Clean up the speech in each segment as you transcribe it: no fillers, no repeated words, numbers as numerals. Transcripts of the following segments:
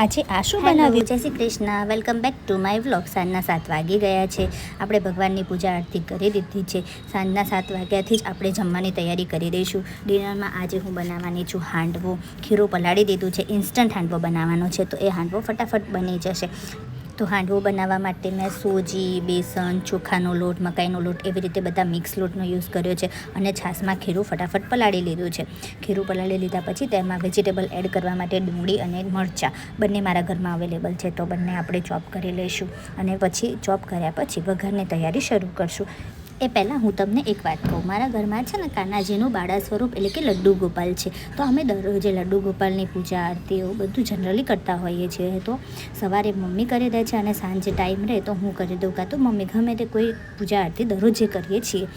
આજે આ શું બનાવ્યું? જય Shri Krishna, welcome back to my vlog. સાંજના 7 વાગી ગયા છે. આપણે ભગવાનની પૂજા આરતી કરી દીધી છે. સાંજના 7 વાગ્યાથી જ આપણે જમવાની તૈયારી કરી દઈશું. ડિનરમાં આજે હું બનાવવાની છું હાંડવો. ખીરું પલાળી દીધું છે, ઇન્સ્ટન્ટ હાંડવો બનાવવાનો છે, તો એ હાંડવો ફટાફટ બની જશે. તો હાંડવો બનાવવા માટે મેં સોજી, બેસન, ચોખાનો લોટ, મકાઈનો લોટ એવી રીતે બધા મિક્સ લોટનો યુઝ કર્યો છે અને છાશમાં ખીરું ફટાફટ પલાળી લીધું છે. ખીરું પલાળી લીધા પછી તેમાં વેજીટેબલ એડ કરવા માટે ડુંગળી અને મરચાં બંને મારા ઘરમાં અવેલેબલ છે, તો બંને આપણે ચોપ કરી લઈશું અને પછી ચોપ કર્યા પછી વઘારની તૈયારી શરૂ કરશું. એ પહેલાં હું તમને એક વાત કહું. મારા ઘરમાં છે ને કાનાજીનું બાળા સ્વરૂપ એટલે કે લડ્ડુ ગોપાલ છે, તો અમે દરરોજે લડ્ડુ ગોપાલની પૂજા આરતી એવું બધું જનરલી કરતા હોઈએ છીએ. તો સવારે મમ્મી કરી દે છે અને સાંજે ટાઈમ રહે તો હું કરી દઉં, કાં તો મમ્મી, ગમે તે કોઈ પૂજા આરતી દરરોજે કરીએ છીએ.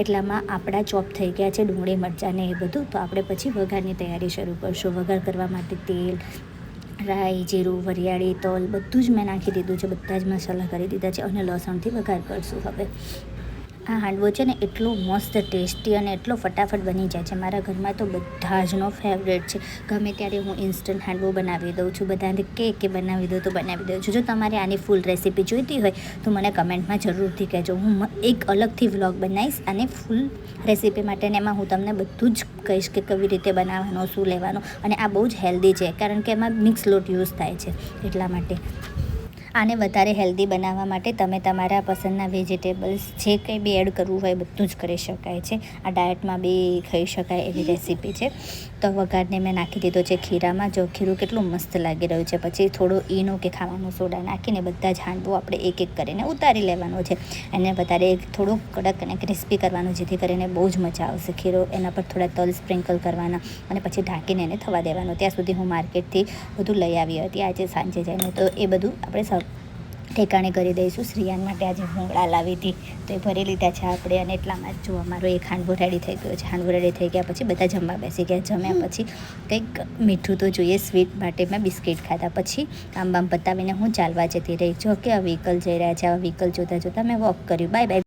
એટલામાં આપણા ચોપ થઈ ગયા છે ડુંગળી મરચાં ને એ બધું, તો આપણે પછી વઘારની તૈયારી શરૂ કરશું. વઘાર કરવા માટે તેલ, રાઈ, જીરું, વરિયાળી, તલ બધું જ મેં નાખી દીધું છે. બધા જ મસાલા કરી દીધા છે અને લસણથી વઘાર કરશું. હવે આ હાંડવો છે ને એટલો મસ્ત ટેસ્ટી અને એટલો ફટાફટ બની જાય છે. મારા ઘરમાં તો બધા જનો ફેવરેટ છે. ગમે ત્યારે હું ઇન્સ્ટન્ટ હાંડવો બનાવી દઉં છું. બધાને કે બનાવી દઉં તો બનાવી દઉં છું. જો તમારે આની ફૂલ રેસીપી જોઈતી હોય તો મને કમેન્ટમાં જરૂરથી કહેજો. હું એક અલગથી વ્લોગ બનાવીશ અને ફૂલ રેસીપી માટે, ને એમાં હું તમને બધું જ કહીશ કે કેવી રીતે બનાવવાનું, શું લેવાનું. અને આ બહુ જ હેલ્ધી છે કારણ કે એમાં મિક્સ લોટ યુઝ થાય છે, એટલા માટે. આને વધારે હેલ્ધી બનાવવા માટે તમે તમારા પસંદના વેજીટેબલ્સ જે કંઈ બી એડ કરવું હોય બધું જ કરી શકાય છે. આ ડાયટમાં બી ખાઈ શકાય એવી રેસીપી છે. તો વઘારને મેં નાખી દીધો છે ખીરામાં. જો ખીરું કેટલું મસ્ત લાગી રહ્યું છે. પછી થોડું ઈનો કે ખાવાનું સોડા નાખીને બધા જ હાંડવો આપણે એક એક કરીને ઉતારી લેવાનો છે. એને વધારે થોડુંક કડક અને ક્રિસ્પી કરવાનું, જેથી કરીને બહુ જ મજા આવશે. ખીરો એના પર થોડા તલ સ્પ્રિંકલ કરવાના અને પછી ઢાંકીને એને થવા દેવાનું. ત્યાં સુધી હું માર્કેટથી બધું લઈ આવી હતી આજે સાંજે જઈને, તો એ બધું આપણે ઠેકાણે કરી દઈશું. શ્રીયાન માટે આજે ભૂંગળા લાવી હતી, તો એ ભરી લીધા છે આપણે. અને એટલામાં જ જો અમારો એક હાંડવો રેડી થઈ ગયો છે. હાંડવો રેડી થઈ ગયા પછી બધા જમવા બેસી ગયા. જમ્યા પછી કંઈક મીઠું તો જોઈએ, સ્વીટ માટે મેં બિસ્કિટ ખાધા. પછી કામ બામ પતાવીને હું ચાલવા જતી રહી. જો કે આ વ્હીકલ જઈ રહ્યા છે, આ વ્હીકલ જોતાં જોતાં મેં વોક કર્યું. Bye bye.